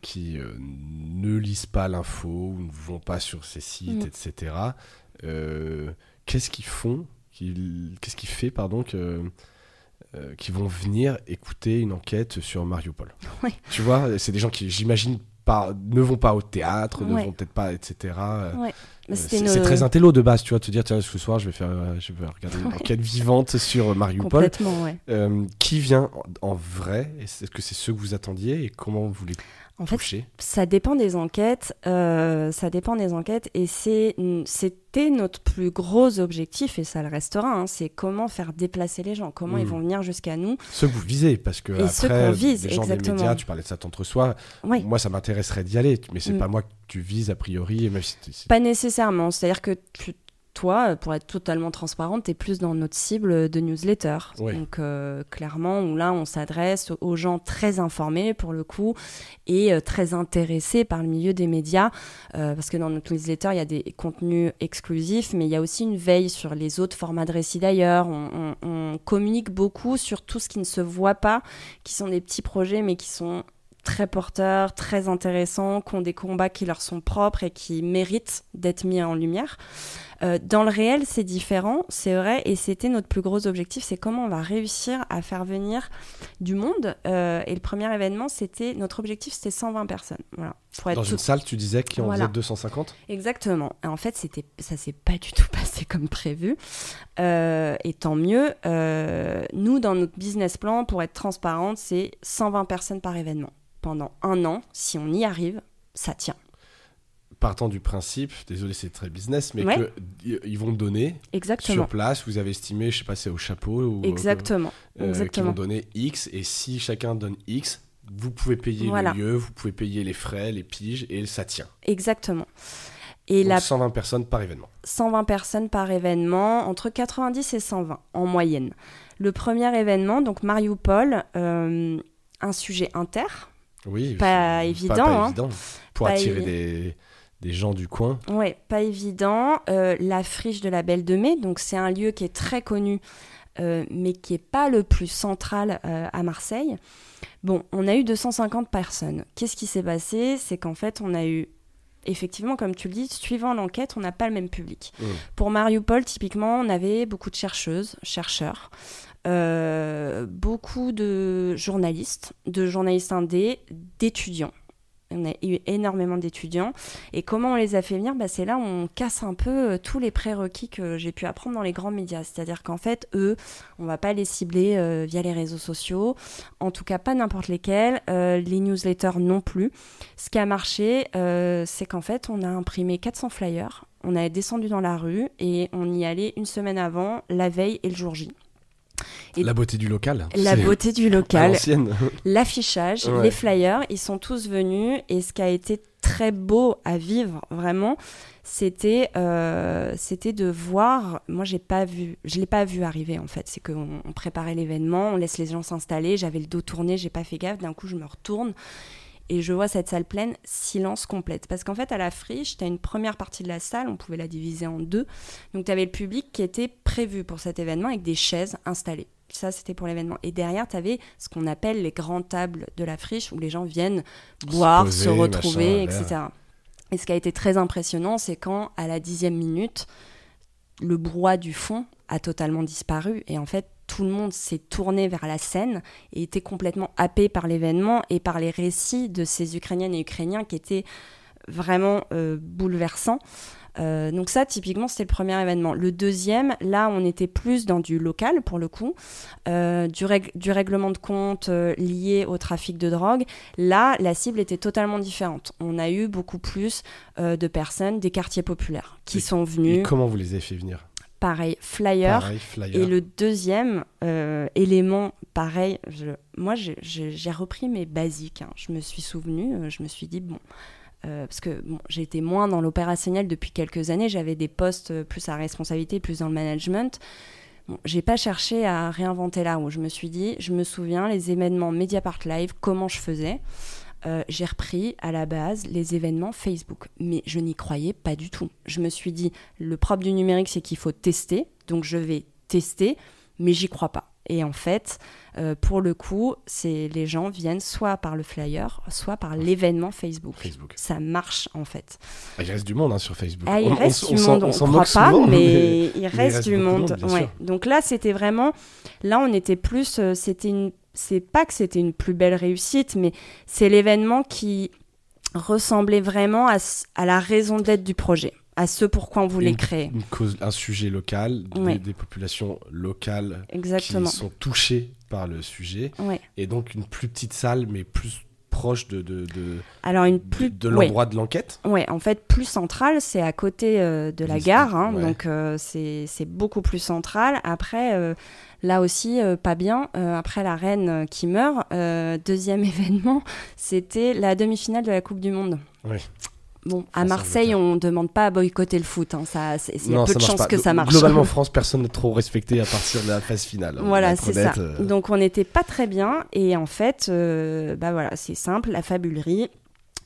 Speaker 3: qui ne lisent pas l'info ou ne vont pas sur ces sites, etc. Qu'est-ce qu'ils font qu'est-ce qui fait qui vont venir écouter une enquête sur Mariupol.
Speaker 1: Oui.
Speaker 3: Tu vois, c'est des gens qui, j'imagine, ne vont pas au théâtre, ne vont peut-être pas, etc.
Speaker 1: Ouais.
Speaker 3: C'est très intello de base, tu vois, te dire, tiens, ce soir, je vais regarder une enquête vivante sur Mariupol.
Speaker 1: Complètement, ouais.
Speaker 3: Qui vient en vrai? Est-ce que c'est ceux que vous attendiez et comment vous les touchez?
Speaker 1: En fait, ça dépend des enquêtes. Et c'était notre plus gros objectif, et ça le restera. C'est comment faire déplacer les gens, comment ils vont venir jusqu'à nous.
Speaker 3: Ceux que vous visez, parce que après, les gens des médias, tu parlais de ça entre soi.
Speaker 1: Oui.
Speaker 3: Moi, ça m'intéresserait d'y aller, mais c'est pas moi que tu vises a priori. Même si
Speaker 1: pas nécessairement. C'est-à-dire que toi, pour être totalement transparente, tu es plus dans notre cible de newsletter.
Speaker 3: Oui.
Speaker 1: Donc, clairement, où là, on s'adresse aux gens très informés, pour le coup, et très intéressés par le milieu des médias. Parce que dans notre newsletter, il y a des contenus exclusifs, mais il y a aussi une veille sur les autres formats de récits d'ailleurs. On communique beaucoup sur tout ce qui ne se voit pas, qui sont des petits projets, mais qui sont très porteurs, très intéressants, qui ont des combats qui leur sont propres et qui méritent d'être mis en lumière. Dans le réel, c'est différent, c'est vrai, et c'était notre plus gros objectif, c'est comment on va réussir à faire venir du monde. Et le premier événement, notre objectif, c'était 120 personnes. Voilà.
Speaker 3: Dans une salle, tu disais qu'il en faisait 250 ?
Speaker 1: Exactement. Et en fait, ça s'est pas du tout passé comme prévu. Et tant mieux. Nous, dans notre business plan, pour être transparente, c'est 120 personnes par événement. Pendant 1 an, si on y arrive, ça tient.
Speaker 3: Partant du principe, désolé c'est très business, mais qu'ils vont donner sur place, vous avez estimé, je sais pas, c'est au chapeau ou
Speaker 1: Exactement.
Speaker 3: Qu'ils vont donner X, et si chacun donne X, vous pouvez payer le lieu, vous pouvez payer les frais, les piges, et ça tient.
Speaker 1: Exactement. Et
Speaker 3: donc 120 personnes par événement.
Speaker 1: 120 personnes par événement, entre 90 et 120 en moyenne. Le premier événement, donc Mariupol, un sujet inter.
Speaker 3: Oui,
Speaker 1: pas évident.
Speaker 3: Pas évident. Pour attirer des gens du coin.
Speaker 1: Oui, pas évident. La friche de la Belle de Mai, donc c'est un lieu qui est très connu, mais qui n'est pas le plus central à Marseille. Bon, on a eu 250 personnes. Qu'est-ce qui s'est passé ? C'est qu'en fait, on a eu, effectivement, comme tu le dis, suivant l'enquête, on n'a pas le même public. Pour Mariupol, typiquement, on avait beaucoup de chercheurs, beaucoup de journalistes indés, d'étudiants. On a eu énormément d'étudiants. Et comment on les a fait venir ? C'est là où on casse un peu tous les prérequis que j'ai pu apprendre dans les grands médias. C'est-à-dire qu'en fait, eux, on ne va pas les cibler via les réseaux sociaux. En tout cas, pas n'importe lesquels. Les newsletters non plus. Ce qui a marché, c'est qu'en fait, on a imprimé 400 flyers. On est descendu dans la rue et on y allait une semaine avant, la veille et le jour J.
Speaker 3: Et la beauté du local.
Speaker 1: Beauté du local.
Speaker 3: L'ancienne.
Speaker 1: L'affichage, les flyers, ils sont tous venus. Et ce qui a été très beau à vivre, vraiment, c'était de voir... Moi, je ne l'ai pas vu arriver, en fait. C'est qu'on préparait l'événement, on laisse les gens s'installer. J'avais le dos tourné, je n'ai pas fait gaffe. D'un coup, je me retourne et je vois cette salle pleine, silence complète. Parce qu'en fait, à la friche, tu as une première partie de la salle, on pouvait la diviser en 2. Donc, tu avais le public qui était prévu pour cet événement avec des chaises installées. Ça, c'était pour l'événement. Et derrière, tu avais ce qu'on appelle les grandes tables de la friche où les gens viennent boire, se retrouver, etc. Et ce qui a été très impressionnant, c'est quand, à la 10e minute, le brouhaha du fond a totalement disparu. Et en fait, tout le monde s'est tourné vers la scène et était complètement happé par l'événement et par les récits de ces Ukrainiennes et Ukrainiens qui étaient vraiment bouleversants. Donc ça, typiquement, c'était le premier événement. Le deuxième, là, on était plus dans du local, pour le coup, du règlement de compte lié au trafic de drogue. Là, la cible était totalement différente. On a eu beaucoup plus de personnes des quartiers populaires qui sont venues.
Speaker 3: Et comment vous les avez fait venir ?
Speaker 1: Pareil, flyer. Et le deuxième élément, pareil, j'ai repris mes basiques. Je me suis souvenue, je me suis dit, parce que j'ai été moins dans l'opérationnel depuis quelques années, j'avais des postes plus à responsabilité, plus dans le management. J'ai pas cherché à réinventer là où je me suis dit, je me souviens, les événements Mediapart Live, comment je faisais. j'ai repris à la base les événements Facebook. Mais je n'y croyais pas du tout. Je me suis dit, le propre du numérique, c'est qu'il faut tester. Donc je vais tester, mais j'y crois pas. Et en fait, pour le coup, les gens viennent soit par le flyer, soit par l'événement Facebook. Ça marche en fait.
Speaker 3: Il reste du monde sur Facebook.
Speaker 1: Il reste du monde, on ne croit pas, souvent, mais il reste du monde. Ouais. Donc là, c'était vraiment... Là, on était plus... C'est pas que c'était une plus belle réussite, mais c'est l'événement qui ressemblait vraiment à la raison d'être du projet, à ce pourquoi on voulait créer.
Speaker 3: Un sujet local, des populations locales
Speaker 1: Exactement.
Speaker 3: Qui sont touchées par le sujet.
Speaker 1: Ouais.
Speaker 3: Et donc une plus petite salle, mais plus proche de l'endroit de l'enquête.
Speaker 1: Oui, en fait, plus centrale, c'est à côté de la gare. Donc c'est beaucoup plus central. Après, là aussi, pas bien. Après la reine qui meurt, deuxième événement, c'était la demi-finale de la Coupe du Monde.
Speaker 3: Oui.
Speaker 1: Bon, à Marseille, on ne demande pas à boycotter le foot. Il y a peu de chances que ça marche.
Speaker 3: Globalement, en France, personne n'est trop respecté à partir de la phase finale.
Speaker 1: Voilà, c'est ça. Donc, on n'était pas très bien. Et en fait, c'est simple. La fabulerie,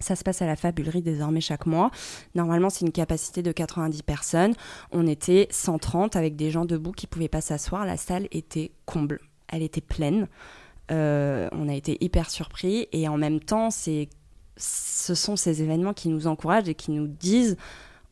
Speaker 1: ça se passe à la fabulerie désormais chaque mois. Normalement, c'est une capacité de 90 personnes. On était 130 avec des gens debout qui ne pouvaient pas s'asseoir. La salle était comble. Elle était pleine. On a été hyper surpris. Et en même temps, ce sont ces événements qui nous encouragent et qui nous disent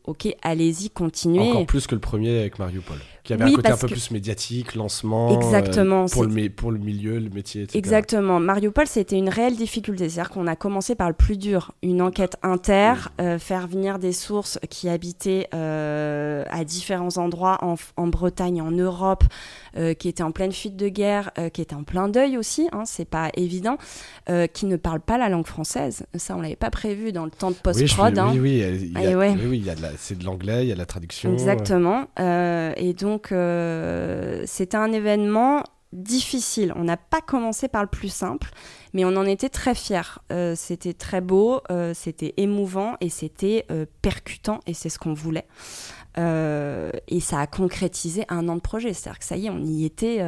Speaker 1: ok, allez-y, continuez.
Speaker 3: Encore plus que le premier avec Mariupol, qui avait un côté un peu plus médiatique, lancement.
Speaker 1: Exactement.
Speaker 3: Pour le milieu, le métier, etc.
Speaker 1: Exactement. Mariupol, c'était une réelle difficulté. C'est-à-dire qu'on a commencé par le plus dur, une enquête inter, faire venir des sources qui habitaient à différents endroits en Bretagne, en Europe, qui étaient en pleine fuite de guerre, qui étaient en plein deuil aussi, c'est pas évident, qui ne parlent pas la langue française. Ça, on l'avait pas prévu dans le temps de post-prod.
Speaker 3: Oui, il y a c'est de l'anglais, il y a de la traduction.
Speaker 1: Exactement. Et donc, c'était un événement difficile. On n'a pas commencé par le plus simple, mais on en était très fiers. C'était très beau, c'était émouvant et c'était percutant, et c'est ce qu'on voulait. Et ça a concrétisé 1 an de projet. C'est-à-dire que ça y est, on y était.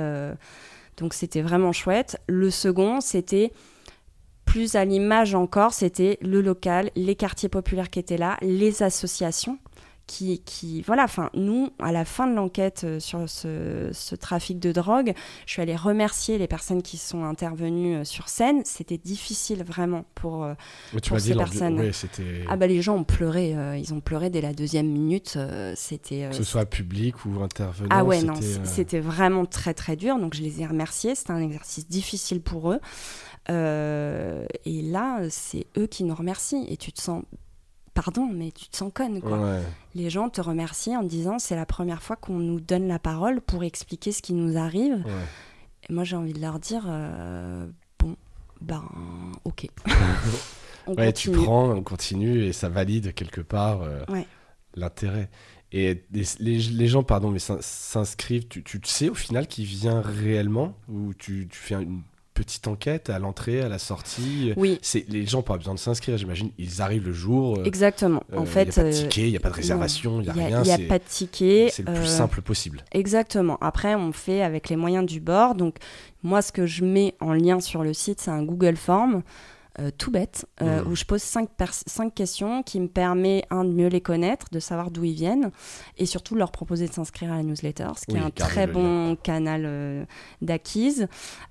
Speaker 1: Donc, c'était vraiment chouette. Le second, c'était... plus à l'image encore, c'était le local, les quartiers populaires qui étaient là, les associations qui voilà, enfin, nous, à la fin de l'enquête sur ce trafic de drogue, je suis allée remercier les personnes qui sont intervenues sur scène. C'était difficile vraiment pour ces personnes. Les gens ont pleuré, ils ont pleuré dès la 2e minute. C'était,
Speaker 3: que ce soit public ou intervenant.
Speaker 1: Ah ouais, c'était vraiment très très dur, donc je les ai remerciés. C'était un exercice difficile pour eux. Et là, c'est eux qui nous remercient. Et tu te sens... Pardon, mais tu te sens conne, quoi. Ouais. Les gens te remercient en te disant c'est la première fois qu'on nous donne la parole pour expliquer ce qui nous arrive. Ouais. Et moi, j'ai envie de leur dire ok.
Speaker 3: Tu prends, on continue et ça valide quelque part l'intérêt. Et les gens, s'inscrivent. Tu sais au final qui vient réellement, ou tu fais une petite enquête à l'entrée, à la sortie.
Speaker 1: Oui.
Speaker 3: Les gens n'ont pas besoin de s'inscrire, j'imagine. Ils arrivent le jour.
Speaker 1: Exactement. En fait,
Speaker 3: il n'y a pas de ticket, il n'y a pas de réservation, il n'y a rien.
Speaker 1: Il n'y a pas de ticket.
Speaker 3: C'est le plus simple possible.
Speaker 1: Exactement. Après, on fait avec les moyens du bord. Donc, moi, ce que je mets en lien sur le site, c'est un Google Form. Tout bête, où je pose 5 questions qui me permet, de mieux les connaître, de savoir d'où ils viennent, et surtout de leur proposer de s'inscrire à la newsletter, ce qui est un très bon canal d'acquise.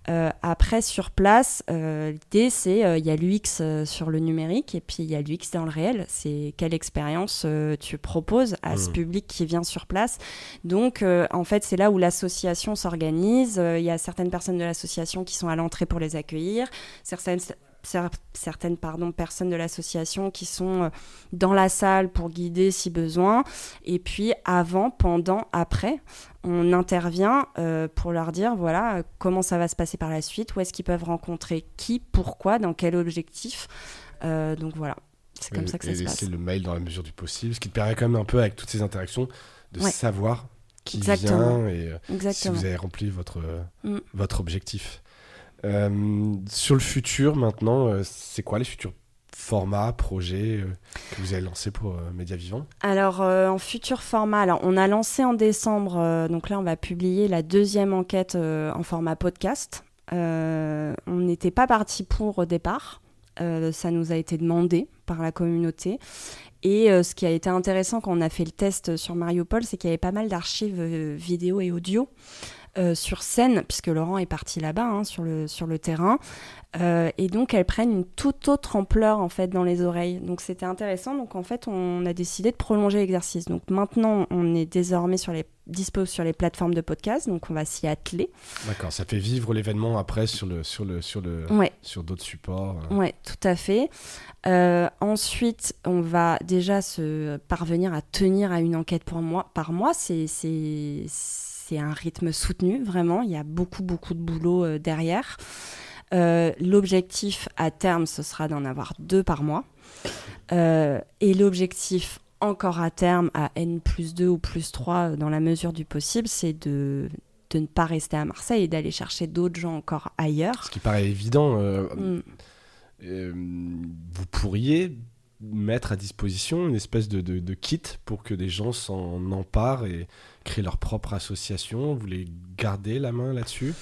Speaker 1: Après, sur place, l'idée, c'est il y a l'UX sur le numérique, et puis il y a l'UX dans le réel. C'est quelle expérience tu proposes à ce public qui vient sur place. Donc, en fait, c'est là où l'association s'organise. Il y a certaines personnes de l'association qui sont à l'entrée pour les accueillir, certaines personnes de l'association qui sont dans la salle pour guider si besoin, et puis avant, pendant, après, on intervient pour leur dire voilà comment ça va se passer par la suite, où est-ce qu'ils peuvent rencontrer qui, pourquoi, dans quel objectif. Donc voilà, c'est comme ça que ça se passe. Et
Speaker 3: laisser le mail dans la mesure du possible, ce qui te permet quand même un peu, avec toutes ces interactions, de savoir qui vient et si vous avez rempli votre objectif. Sur le futur maintenant, c'est quoi les futurs formats, projets que vous avez lancés pour Média Vivant? Alors,
Speaker 1: en futur format, on a lancé en décembre, donc là on va publier la 2e enquête en format podcast. On n'était pas parti pour au départ. Ça nous a été demandé par la communauté. Et ce qui a été intéressant quand on a fait le test sur Mariupol, c'est qu'il y avait pas mal d'archives vidéo et audio sur scène, puisque Laurent est parti là-bas, sur le terrain. Et donc, elles prennent une toute autre ampleur, en fait, dans les oreilles. Donc, c'était intéressant. Donc, en fait, on a décidé de prolonger l'exercice. Donc, maintenant, on est désormais dispo sur les plateformes de podcast. Donc, on va s'y atteler.
Speaker 3: D'accord, ça fait vivre l'événement après sur d'autres supports.
Speaker 1: Ouais, tout à fait. Ensuite, on va déjà se parvenir à tenir à une enquête par mois. C'est un rythme soutenu, vraiment. Il y a beaucoup, beaucoup de boulot derrière. L'objectif à terme, ce sera d'en avoir 2 par mois. Et l'objectif encore à terme, à N+2 ou +3 dans la mesure du possible, c'est de ne pas rester à Marseille et d'aller chercher d'autres gens encore ailleurs.
Speaker 3: Ce qui paraît évident. Vous pourriez mettre à disposition une espèce de kit pour que des gens s'en emparent et créer leur propre association. Vous voulez garder la main là-dessus?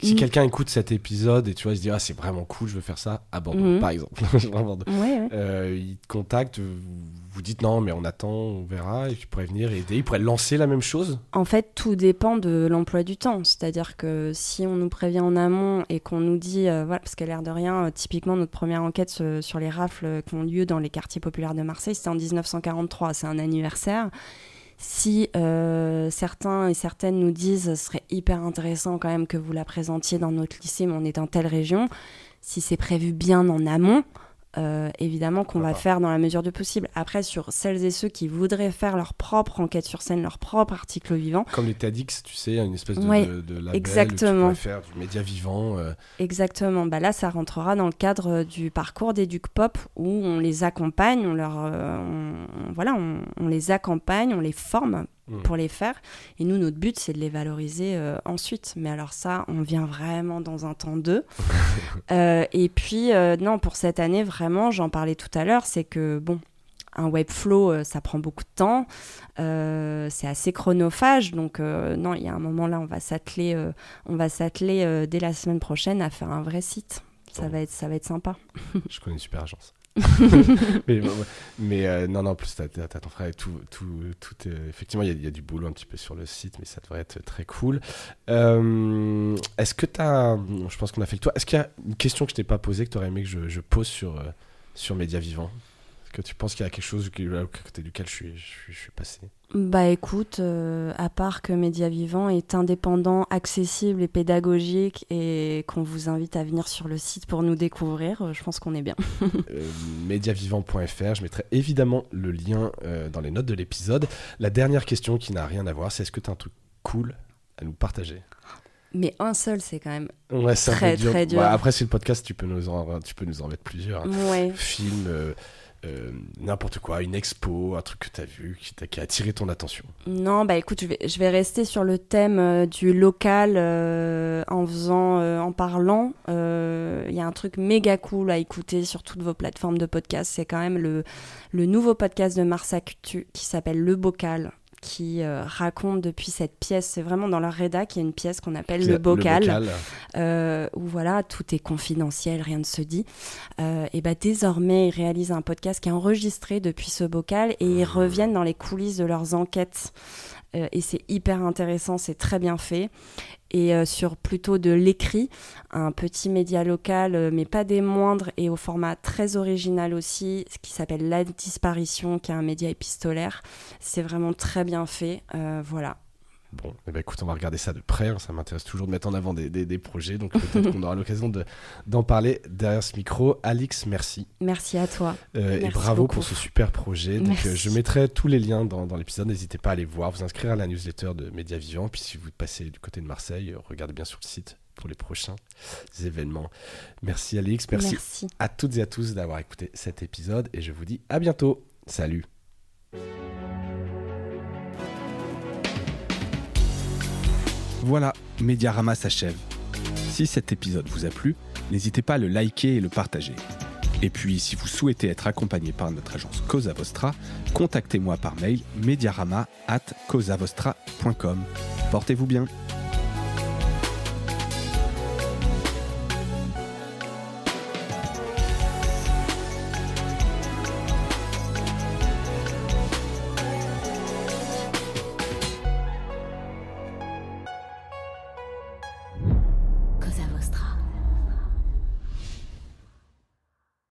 Speaker 3: Si quelqu'un écoute cet épisode et tu vois, il se dit « Ah, c'est vraiment cool, je veux faire ça à Bordeaux, par exemple. » Il te contacte, vous dites « Non, mais on attend, on verra. » Et tu pourrais venir aider. Il pourrait lancer la même chose?
Speaker 1: En fait, tout dépend de l'emploi du temps. C'est-à-dire que si on nous prévient en amont et qu'on nous dit... voilà, parce qu'à l'air de rien, typiquement, notre première enquête sur les rafles qui ont lieu dans les quartiers populaires de Marseille, c'était en 1943. C'est un anniversaire. Si certains et certaines nous disent ce serait hyper intéressant quand même que vous la présentiez dans notre lycée, mais on est dans telle région, si c'est prévu bien en amont, évidemment qu'on va faire dans la mesure du possible. Après, sur celles et ceux qui voudraient faire leur propre enquête sur scène, leur propre article vivant.
Speaker 3: Comme les TEDx, tu sais, une espèce de label
Speaker 1: exactement.
Speaker 3: Où tu pourrais faire du média vivant.
Speaker 1: Exactement. Bah là, ça rentrera dans le cadre du parcours d'EducPop où on les accompagne, on les accompagne, on les forme pour les faire. Et nous, notre but, c'est de les valoriser ensuite. Mais alors ça, on vient vraiment dans un temps 2. Et puis, non, pour cette année, vraiment, j'en parlais tout à l'heure, c'est que, bon, un webflow, ça prend beaucoup de temps. C'est assez chronophage. Donc, non, il y a un moment là, on va s'atteler dès la semaine prochaine à faire un vrai site. Ça va être sympa.
Speaker 3: Je connais une super agence. mais non, en plus t'as ton frère et tout effectivement il y a du boulot un petit peu sur le site, mais ça devrait être très cool. Est-ce que je pense qu'on a fait le tour. Est-ce qu'il y a une question que je t'ai pas posée que tu aurais aimé que je pose sur Média Vivant? Est-ce que tu penses qu'il y a quelque chose à côté duquel je suis passé?
Speaker 1: Bah écoute, à part que Média Vivant est indépendant, accessible et pédagogique et qu'on vous invite à venir sur le site pour nous découvrir, je pense qu'on est bien.
Speaker 3: Mediavivant.fr, je mettrai évidemment le lien dans les notes de l'épisode. La dernière question qui n'a rien à voir, c'est est-ce que tu as un truc cool à nous partager?
Speaker 1: Mais un seul, c'est quand même
Speaker 3: très dur.
Speaker 1: Très dur.
Speaker 3: Ouais, après, c'est le podcast, tu peux nous en mettre plusieurs. Films, n'importe quoi, une expo, un truc que tu as vu, qui a attiré ton attention.
Speaker 1: Non, bah écoute, je vais rester sur le thème du local en parlant. Il y a un truc méga cool à écouter sur toutes vos plateformes de podcast. C'est quand même le nouveau podcast de Mars Actu qui s'appelle Le Bocal, qui raconte depuis cette pièce, c'est vraiment dans leur rédac, il y a une pièce qu'on appelle Le Bocal. Où voilà, tout est confidentiel, rien ne se dit. Et bah désormais, ils réalisent un podcast qui est enregistré depuis ce bocal et ils reviennent dans les coulisses de leurs enquêtes. Et c'est hyper intéressant, c'est très bien fait. Et sur plutôt de l'écrit, un petit média local, mais pas des moindres, et au format très original aussi, qui s'appelle La Disparition, qui est un média épistolaire. C'est vraiment très bien fait, voilà.
Speaker 3: Bon, écoute, on va regarder ça de près, hein. Ça m'intéresse toujours de mettre en avant des projets, donc peut-être qu'on aura l'occasion d'en parler derrière ce micro. Alix, merci.
Speaker 1: Merci à toi.
Speaker 3: Et bravo beaucoup pour ce super projet. Donc, je mettrai tous les liens dans l'épisode, n'hésitez pas à aller voir, vous inscrire à la newsletter de Média Vivant, puis si vous passez du côté de Marseille, regardez bien sur le site pour les prochains événements. Merci Alix, merci à toutes et à tous d'avoir écouté cet épisode, et je vous dis à bientôt. Salut.
Speaker 2: Voilà, Mediarama s'achève. Si cet épisode vous a plu, n'hésitez pas à le liker et le partager. Et puis, si vous souhaitez être accompagné par notre agence Cosa Vostra, contactez-moi par mail mediarama@cosavostra.com. Portez-vous bien.